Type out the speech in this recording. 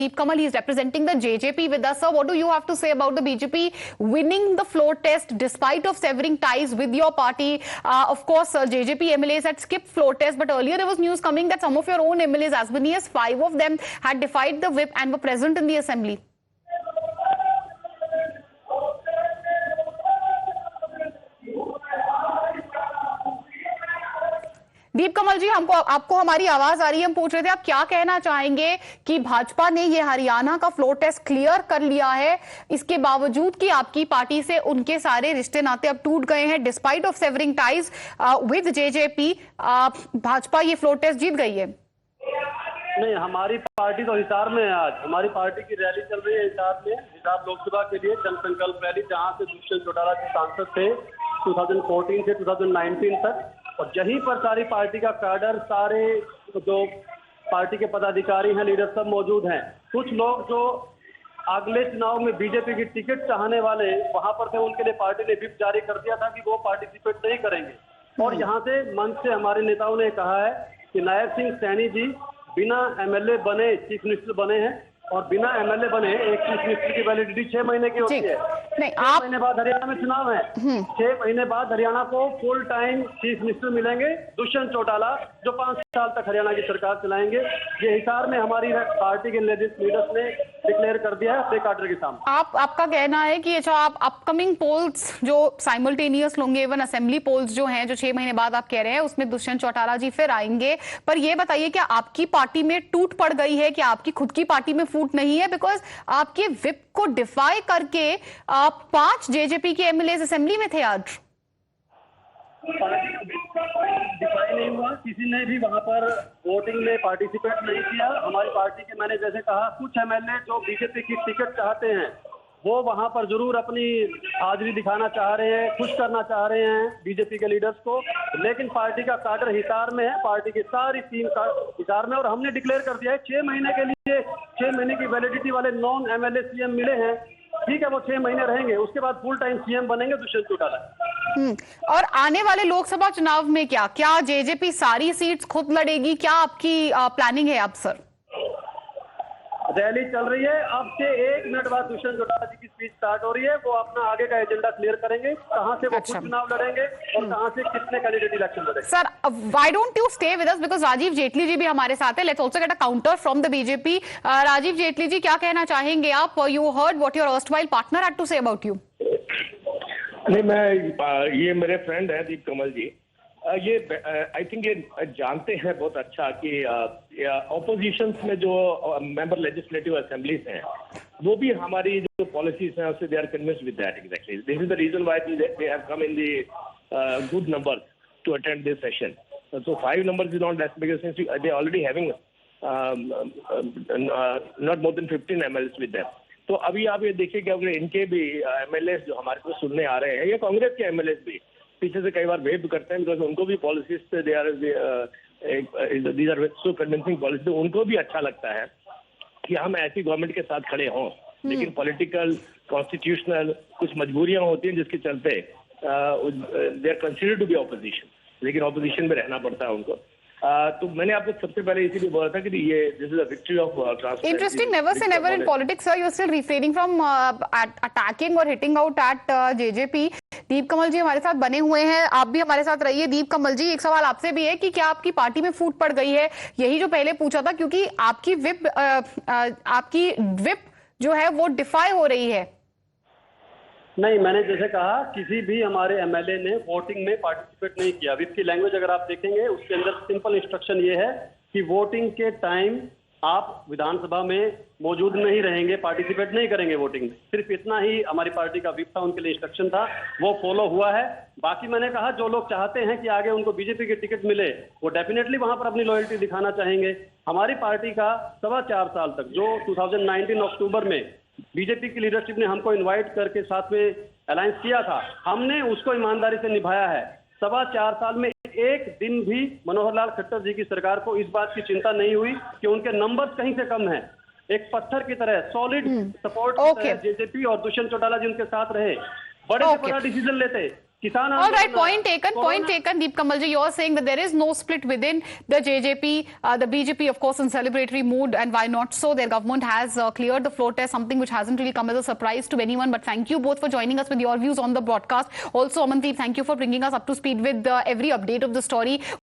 Deep Kamal, he is representing the JJP with us. Sir, what do you have to say about the BJP winning the floor test despite of severing ties with your party? Of course, JJP MLAs had skipped floor test, but earlier there was news coming that some of your own MLAs, as many as 5 of them, had defied the whip and were present in the assembly. Deep Kamal जी, हमको आपको हमारी आवाज आ रही है। हम पूछ रहे थे आप क्या कहना चाहेंगे कि भाजपा ने ये हरियाणा का फ्लोर टेस्ट क्लियर कर लिया है, इसके बावजूद कि आपकी पार्टी से उनके सारे रिश्ते नाते अब टूट गए हैं। Despite of savouring ties with JJP, Bhajpa ये फ्लोर टेस्ट जीत गई है। नहीं, हमारी पार्टी तो हिसार में है। आज हमारी पार्टी की रैली चल रही है हिसार में, हिसार लोकसभा के लिए जन संकल्प रैली, जहां से दुष्यंत चौटाला जी सांसद थे 2014 से 2019 तक, और यहीं पर सारी पार्टी का कैडर, सारे जो पार्टी के पदाधिकारी हैं, लीडर सब मौजूद हैं। कुछ लोग जो अगले चुनाव में बीजेपी की टिकट चाहने वाले वहां पर थे, उनके लिए पार्टी ने व्हिप जारी कर दिया था कि वो पार्टिसिपेट नहीं करेंगे। और यहाँ से मंच से हमारे नेताओं ने कहा है कि नायब सिंह सैनी जी बिना एमएलए बने चीफ मिनिस्टर बने हैं, और बिना एमएलए बने एक चीफ मिनिस्टर की वैलिडिटी 6 महीने की होती है। नहीं, 6 महीने बाद हरियाणा में चुनाव है। 6 महीने बाद हरियाणा को फुल टाइम चीफ मिनिस्टर मिलेंगे दुष्यंत चौटाला, जो 5 साल तक हरियाणा की सरकार चलाएंगे। ये हिसार में हमारी पार्टी के लीडर्स ने डिक्लेयर कर दिया है अपने कैडर के सामने। आपका कहना है कि अच्छा, आप अपकमिंग पोल्स जो साइमल्टेनियस होंगे, इवन असेंबली पोल्स जो हैं, जो 6 महीने बाद आप कह रहे हैं, उसमें दुष्यंत चौटाला जी फिर आएंगे। पर ये बताइए, क्या आपकी पार्टी में टूट पड़ गई है, कि आपकी खुद की पार्टी में फूट नहीं है? बिकॉज आपके विप को डिफाई करके आप 5 जेजेपी के एमएलए असेंबली में थे आज। डिफाई नहीं हुआ, किसी ने भी वहां पर वोटिंग में पार्टिसिपेट नहीं किया। हमारी पार्टी के, मैंने जैसे कहा, कुछ एमएलए जो बीजेपी की टिकट चाहते हैं वो वहां पर जरूर अपनी हाजिरी दिखाना चाह रहे हैं, खुश करना चाह रहे हैं बीजेपी के लीडर्स को, लेकिन पार्टी का कैडर हिसार में है, पार्टी की सारी टीम का हिसार में। और हमने डिक्लेयर कर दिया है 6 महीने के लिए, 6 महीने की वैलिडिटी वाले नॉन एमएलए सीएम मिले हैं, ठीक है, वो 6 महीने रहेंगे, उसके बाद फुल टाइम सीएम बनेंगे दुष्यंत चौटाला। और आने वाले लोकसभा चुनाव में क्या जेजेपी सारी सीट्स खुद लड़ेगी? क्या आपकी प्लानिंग है आप सर? रैली चल रही है, अब से 1 मिनट बाद दुष्यंत चौटाला जी की स्पीच स्टार्ट हो रही है। वो अपना आगे का एजेंडा क्लियर करेंगे, कहां से वो खुद चुनाव लड़ेंगे और कहां से कितने कैंडिडेट इलेक्शन लड़ेंगे। Sir, why don't you stay with us, because Rajeev Jaitley ji भी हमारे साथ है। Let's also get a counter from the BJP. Rajeev Jaitley ji, क्या कहना चाहेंगे आप? You heard what your erstwhile partner had to say about you. नहीं, ये मेरे फ्रेंड है दीप कमल जी, ये आई थिंक ये जानते हैं बहुत अच्छा कि ऑपोजिशन में जो मेंबर लेजिस्लेटिव असेंबलीज हैं वो भी हमारी जो पॉलिसीज हैं उससे they are convinced with that. Exactly this is the reason why they have come in the good number to attend this session. So 5 numbers is not that because since they already having not more than 15 MLAs with them। तो अभी आप ये देखिए कि अगर इनके भी MLA जो हमारे को सुनने आ रहे हैं, या कांग्रेस के एमएलए भी पीछे से कई बार वेव करते हैं, बिकॉज उनको भी पॉलिसीज पे they are these are so convincing policy, उनको भी अच्छा लगता है कि हम ऐसी गवर्नमेंट के साथ खड़े हों। लेकिन पॉलिटिकल कॉन्स्टिट्यूशनल कुछ मजबूरियां होती हैं जिसके चलते they are considered to be opposition, लेकिन ऑपोजिशन में रहना पड़ता है उनको। तो मैंने आपको सबसे पहले इसीलिए बोला था कि ये this is a victory of transparency. Interesting, never say never in politics, sir. You're still refraining from attacking or hitting out at JJP. Deep Kamal जी हमारे साथ बने हुए हैं, आप भी हमारे साथ रहिए। दीप कमल जी, एक सवाल आपसे भी है कि क्या आपकी पार्टी में फूट पड़ गई है? यही जो पहले पूछा था, क्योंकि आपकी विप जो है वो डिफाई हो रही है। नहीं, मैंने जैसे कहा, किसी भी हमारे एमएलए ने वोटिंग में पार्टिसिपेट नहीं किया। विप की लैंग्वेज अगर आप देखेंगे, उसके अंदर सिंपल इंस्ट्रक्शन ये है कि वोटिंग के टाइम आप विधानसभा में मौजूद नहीं रहेंगे, पार्टिसिपेट नहीं करेंगे वोटिंग में। सिर्फ इतना ही हमारी पार्टी का विप था, उनके लिए इंस्ट्रक्शन था, वो फॉलो हुआ है। बाकी मैंने कहा, जो लोग चाहते हैं कि आगे उनको बीजेपी की टिकट मिले, वो डेफिनेटली वहां पर अपनी लॉयल्टी दिखाना चाहेंगे। हमारी पार्टी का 4.25 साल तक, जो 2019 अक्टूबर में बीजेपी की लीडरशिप ने हमको इनवाइट करके साथ में अलायंस किया था, हमने उसको ईमानदारी से निभाया है। 4.25 साल में एक दिन भी मनोहर लाल खट्टर जी की सरकार को इस बात की चिंता नहीं हुई कि उनके नंबर्स कहीं से कम हैं। एक पत्थर की तरह सॉलिड सपोर्ट जेजेपी और दुष्यंत चौटाला जी उनके साथ रहे, बड़े से बड़ा डिसीजन लेते, किसान All right, आंदोलन point आया। taken. Point taken. Deep Kamal ji, you're saying that there is no split within the JJP, the BJP, of course, in celebratory mood, and why not so? Their government has cleared the floor test, something which hasn't really come as a surprise to anyone. But thank you both for joining us with your views on the broadcast. Also, Amandeep, thank you for bringing us up to speed with every update of the story.